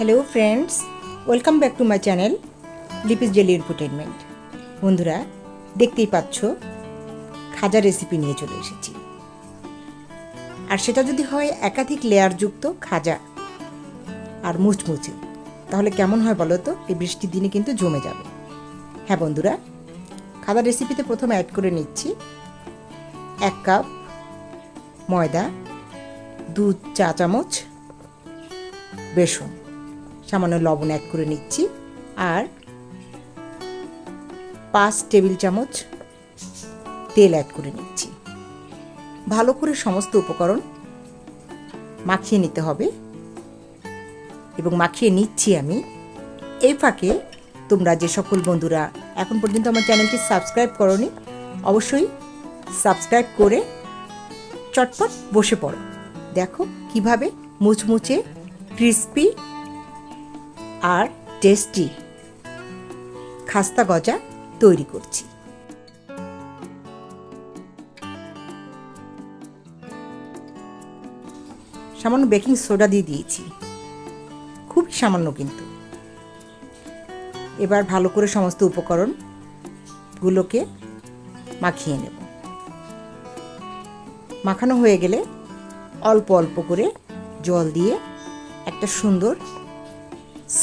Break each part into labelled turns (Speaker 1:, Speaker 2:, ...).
Speaker 1: Hello friends, welcome back to my channel Lipi's daily entertainment. বন্ধুরা, দেখতেই পাচ্ছ খাজা রেসিপি নিয়ে চলে এসেছি। আর সেটা যদি হয় একাধিক লেয়ারযুক্ত খাজা আর মুচমুচে, তাহলে কেমন হয় বলো তো? এই বৃষ্টির দিনে কিন্তু জমে যাবে। হ্যাঁ বন্ধুরা, খাজা রেসিপিতে প্রথমে অ্যাড করে নিচ্ছি 1 কাপ ময়দা, 2 চা চামচ বেসন, সামান্য লবণ অ্যাড করে নিচ্ছি, আর 5 টেবিল চামচ তেল অ্যাড করে নিচ্ছি। ভালো করে সমস্ত উপকরণ মাখিয়ে নিতে হবে এবং মাখিয়ে নিচ্ছি আমি। এই ফাঁকে তোমরা যে সকল বন্ধুরা এখন পর্যন্ত আমার চ্যানেলটি সাবস্ক্রাইব করোনি, অবশ্যই সাবস্ক্রাইব করে চটপট বসে পড়ো। দেখো কিভাবে মুচমুচে, ক্রিস্পি আর টেস্টি খাস্তা গজা তৈরি করছি। সামান্য বেকিং সোডা দিয়ে দিয়েছি, খুব সামান্য কিন্তু। এবার ভালো করে সমস্ত উপকরণগুলোকে মাখিয়ে নেব। মাখানো হয়ে গেলে অল্প অল্প করে জল দিয়ে একটা সুন্দর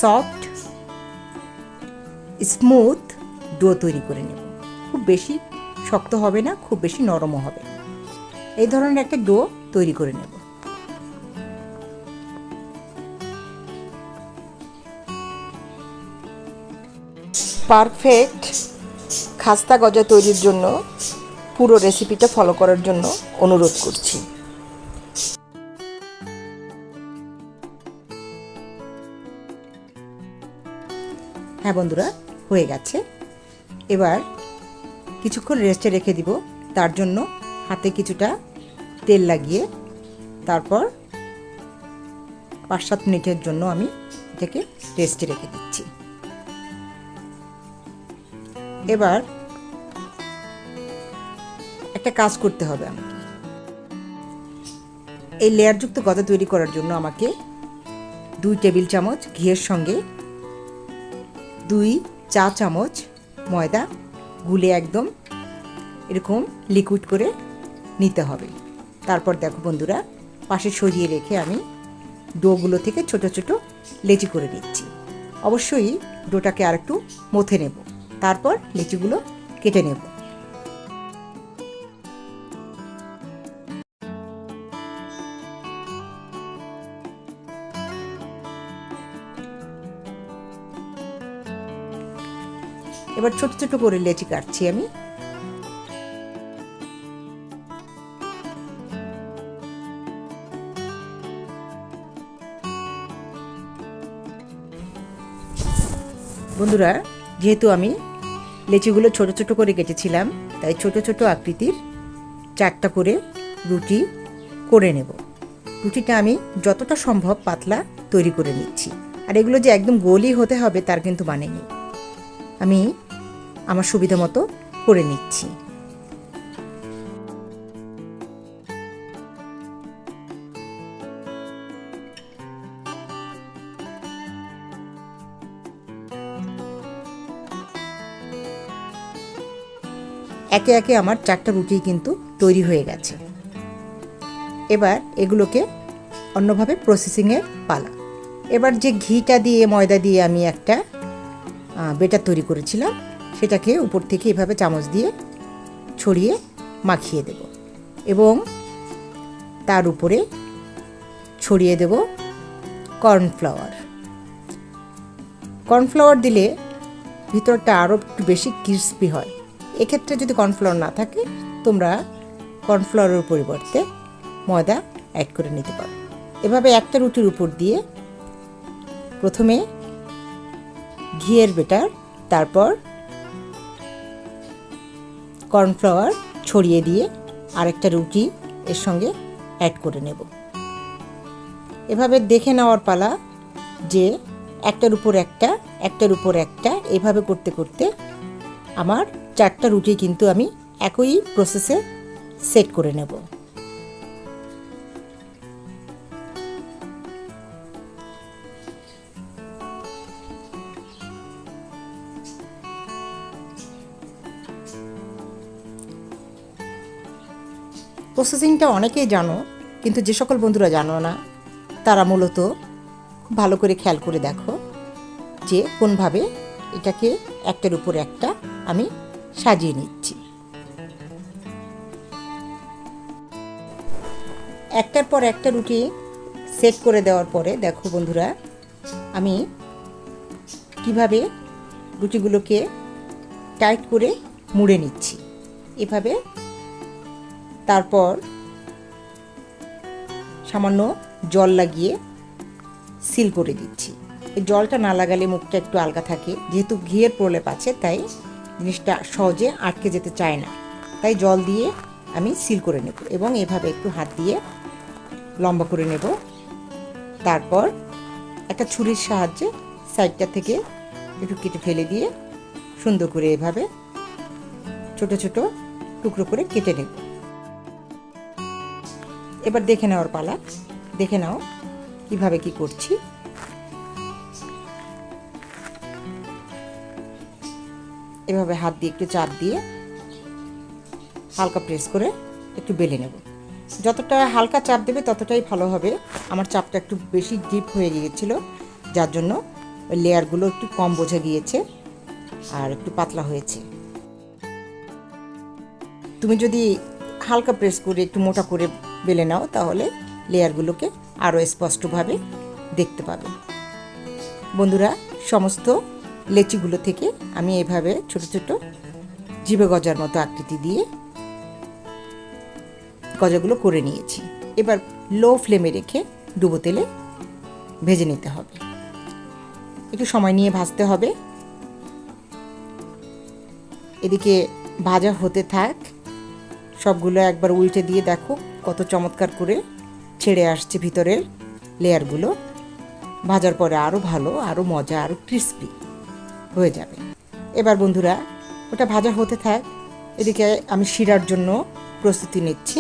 Speaker 1: সফট স্মুথ ডো তৈরি করে নেব। খুব বেশি শক্ত হবে না, খুব বেশি নরমও হবে না, এই ধরনের একটা ডো তৈরি করে নেব। পারফেক্ট খাস্তা গজা তৈরির জন্য পুরো রেসিপিটা ফলো করার জন্য অনুরোধ করছি। হ্যাঁ বন্ধুরা, হয়ে গেছে। এবার কিছুক্ষণ রেস্টে রেখে দিব। তার জন্য হাতে কিছুটা তেল লাগিয়ে তারপর 5-7 মিনিটের জন্য আমি এটাকে রেস্টে রেখে দিচ্ছি। এবার একটা কাজ করতে হবে আমাকে। এই লেয়ারযুক্ত গজা তৈরি করার জন্য আমাকে 2 টেবিল চামচ ঘিয়ের সঙ্গে 2 চা চামচ ময়দা গুলে একদম এরকম লিকুইড করে নিতে হবে। তারপর দেখো বন্ধুরা, পাশে সরিয়ে রেখে আমি ডোগুলো থেকে ছোট ছোট লেচি করে নিচ্ছি। অবশ্যই ডোটাকে আর একটু মথে নেব, তারপর লেচিগুলো কেটে নেব। এবার ছোট ছোট করে লেচি কাটছি আমি। বন্ধুরা, যেহেতু আমি লেচিগুলো ছোট ছোট করে কেটেছিলাম, তাই ছোট ছোট আকৃতির 4টা করে রুটি করে নেব। রুটিটা আমি যতটা সম্ভব পাতলা তৈরি করে নিচ্ছি। আর এগুলো যে একদম গোলই হতে হবে তার কিন্তু মানে নেই, আমি আমার সুবিধা মতো করে নিচ্ছি। একে একে আমার 4টা রুটি কিন্তু তৈরি হয়ে গেছে। এবার এগুলোকে অন্যভাবে প্রসেসিংয়ের পালা। এবার যে ঘিটা দিয়ে ময়দা দিয়ে আমি একটা বেটার তৈরি করেছিলাম, সেটাকে উপর থেকে এভাবে চামচ দিয়ে ছড়িয়ে মাখিয়ে দেব এবং তার উপরে ছড়িয়ে দেব কর্নফ্লাওয়ার। কর্নফ্লাওয়ার দিলে ভিতরটা আরও একটু বেশি ক্রিস্পি হয়। এক্ষেত্রে যদি কর্নফ্লাওয়ার না থাকে, তোমরা কর্নফ্লাওয়ারের পরিবর্তে ময়দা অ্যাড করে নিতে পারো। এভাবে একটা রুটির উপর দিয়ে প্রথমে ঘিয়ের বেটার, তারপর কর্নফ্লাওয়ার ছড়িয়ে দিয়ে আরেকটা রুটি এর সঙ্গে অ্যাড করে নেব। এভাবে দেখে নেওয়ার পালা যে একটার উপর একটা, একটার উপর একটা, এভাবে করতে করতে আমার 4টা রুটি কিন্তু আমি একই প্রসেসে সেট করে নেব। প্রসেসিংটা অনেকেই জানো, কিন্তু যে সকল বন্ধুরা জানো না তারা মূলত ভালো করে খেয়াল করে দেখো যে কোনভাবে এটাকে একটার উপর একটা আমি সাজিয়ে নিচ্ছি। একটার পর একটা রুটি সেট করে দেওয়ার পরে দেখো বন্ধুরা আমি কিভাবে রুটিগুলোকে টাইট করে মুড়ে নিচ্ছি এভাবে। তারপর সামান্য জল লাগিয়ে সিল করে দিচ্ছি। এই জলটা না লাগালে মুখটা একটু আলগা থাকে, যেহেতু ঘিয়ের প্রলেপ আছে তাই জিনিসটা সহজে আটকে যেতে চায় না, তাই জল দিয়ে আমি সিল করে নেব এবং এভাবে একটু হাত দিয়ে লম্বা করে নেব। তারপর একটা ছুরির সাহায্যে সাইডটা থেকে একটু কেটে ফেলে দিয়ে সুন্দর করে এভাবে ছোট ছোট টুকরো করে কেটে নেব। এবার দেখে নেওয়ার পালা, দেখে নাও কিভাবে কি করছি। এভাবে হাত দিয়ে একটু চাপ দিয়ে হালকা প্রেস করে একটু বেলে নেব। যতটা হালকা চাপ দেবে ততটাই ভালো হবে। আমার চাপটা একটু বেশি ডিপ হয়ে গিয়েছিল, যার জন্য ওই লেয়ারগুলো একটু কম বোঝা গিয়েছে আর একটু পাতলা হয়েছে। তুমি যদি হালকা প্রেস করে একটু মোটা করে বেলে নাও তাহলে লেয়ারগুলোকে আরও স্পষ্টভাবে দেখতে পাবে। বন্ধুরা, সমস্ত লেচিগুলো থেকে আমি এভাবে ছোট ছোট জিভে গজার মতো আকৃতি দিয়ে গজাগুলো করে নিয়েছি। এবার লো ফ্লেমে রেখে ডুবো তেলে ভেজে নিতে হবে। একটু সময় নিয়ে ভাজতে হবে। এদিকে ভাজা হতে থাক, সবগুলো একবার উল্টে দিয়ে দেখো কত চমৎকার করে ছেড়ে আসছে ভিতরের লেয়ারগুলো। ভাজার পরে আরও ভালো, আরও মজা, আরও ক্রিস্পি হয়ে যাবে। এবার বন্ধুরা ওটা ভাজা হতে থাক, এদিকে আমি শিরার জন্য প্রস্তুতি নিচ্ছি।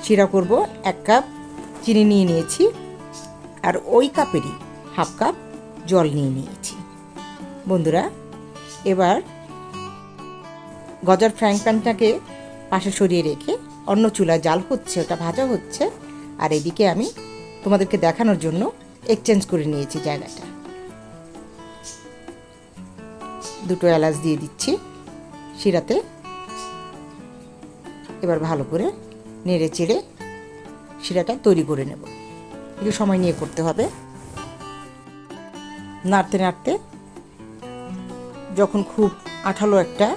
Speaker 1: শিরা করব। 1 কাপ চিনি নিয়ে নিয়েছি আর ওই কাপেরই হাফ কাপ জল নিয়ে নিয়েছি। বন্ধুরা, এবার গজার ফ্রাইং প্যানটাকে পাশে সরিয়ে রেখে অন্য চুলায় জাল হচ্ছে, ওটা ভাজা হচ্ছে। আর এদিকে আমি তোমাদেরকে দেখানোর জন্য এক্সচেঞ্জ করে নিয়েছি জায়গাটা। 2 এলাচ দিয়ে দিচ্ছি শিরাতে। এবার ভালো করে নেড়ে চেড়ে শিরাটা তৈরি করে নেব। একটু সময় নিয়ে করতে হবে। নাড়তে নাড়তে যখন খুব আঠালো একটা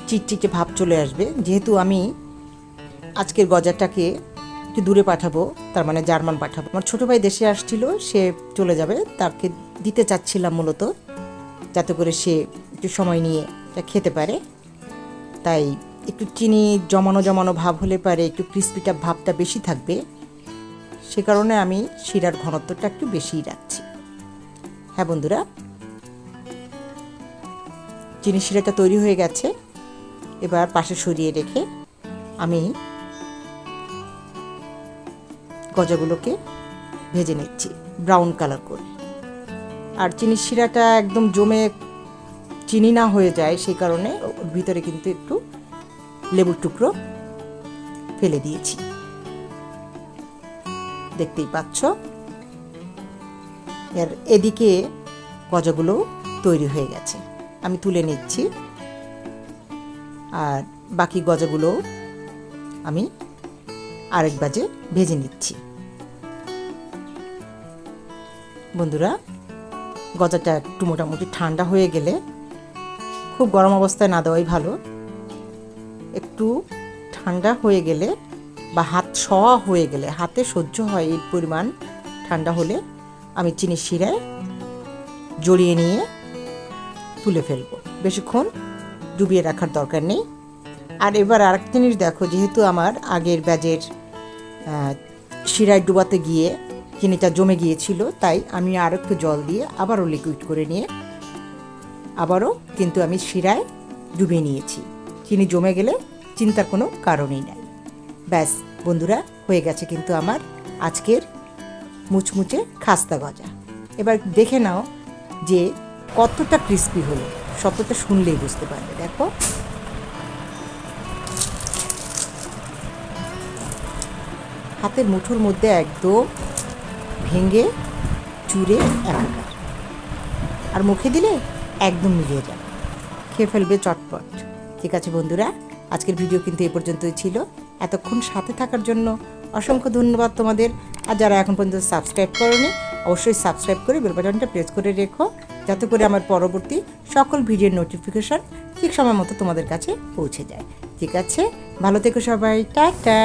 Speaker 1: চিটচিটে ভাব চলে আসবে, যেহেতু আমি আজকের গজাটাকে একটু দূরে পাঠাবো, তার মানে জার্মান পাঠাবো। আমার ছোটো ভাই দেশে আসছিল, সে চলে যাবে, তাকে দিতে চাচ্ছিলাম মূলত যাতে করে সে একটু সময় নিয়ে এটা খেতে পারে। তাই একটু চিনি জমানো জমানো ভাব হলে পারে একটু ক্রিস্পিটা ভাবটা বেশি থাকবে, সে কারণে আমি শিরার ঘনত্বটা একটু বেশিই রাখছি। হ্যাঁ বন্ধুরা, চিনি শিরাটা তৈরি হয়ে গেছে। এবার পাশে সরিয়ে রেখে আমি গজাগুলোকে ভেজে নিচ্ছি ব্রাউন কালার করে। আর চিনি শিরাটা একদম জমে চিনি না হয়ে যায়, সেই কারণে ওর ভিতরে কিন্তু একটু লেবুর টুকরো ফেলে দিয়েছি, দেখতেই পাচ্ছ। আর এদিকে গজাগুলো তৈরি হয়ে গেছে, আমি তুলে নিচ্ছি। আর বাকি গজাগুলো আমি আরেক বাজে ভেজে নিচ্ছি। বন্ধুরা, গজাটা একটু মোটামুটি ঠান্ডা হয়ে গেলে, খুব গরম অবস্থায় না দেওয়াই ভালো, একটু ঠান্ডা হয়ে গেলে বা হাত সওয়া হয়ে গেলে, হাতে সহ্য হয় এই পরিমাণ ঠান্ডা হলে আমি চিনি শিরায় জড়িয়ে নিয়ে তুলে ফেলবো। বেশিক্ষণ ডুবিয়ে রাখার দরকার নেই। আর এবার আরেক জিনিস দেখো, যেহেতু আমার আগের ব্যাজের শিরায় ডুবাতে গিয়ে চিনিটা জমে গিয়েছিল, তাই আমি আর একটু জল দিয়ে আবারও লিকুইড করে নিয়ে আবারও কিন্তু আমি শিরায় ডুবিয়ে নিয়েছি। চিনি জমে গেলে চিন্তার কোনো কারণই নাই। ব্যাস বন্ধুরা, হয়ে গেছে কিন্তু আমার আজকের মুচমুচে খাস্তা গজা। এবার দেখে নাও যে কতটা ক্রিস্পি হলো, শব্দটা শুনলেই বুঝতে পারবে। দেখো হাতের মুঠোর মধ্যে একদম ভেঙে চুরে একাকার, আর মুখে দিলে একদম মিলিয়ে যাবে, খেয়ে ফেলবে চটপট। ঠিক আছে বন্ধুরা, আজকের ভিডিও কিন্তু এই পর্যন্তই ছিল। এতক্ষণ সাথে থাকার জন্য অসংখ্য ধন্যবাদ তোমাদের। আর যারা এখন পর্যন্ত সাবস্ক্রাইব করোনি, অবশ্যই সাবস্ক্রাইব করে বেল বাটনটা প্রেস করে রেখো, যাতে করে আমার পরবর্তী সকল ভিডিওর নোটিফিকেশন ঠিক সময় মতো তোমাদের কাছে পৌঁছে যায়। ঠিক আছে, ভালো থেকো সবাই, টাটা।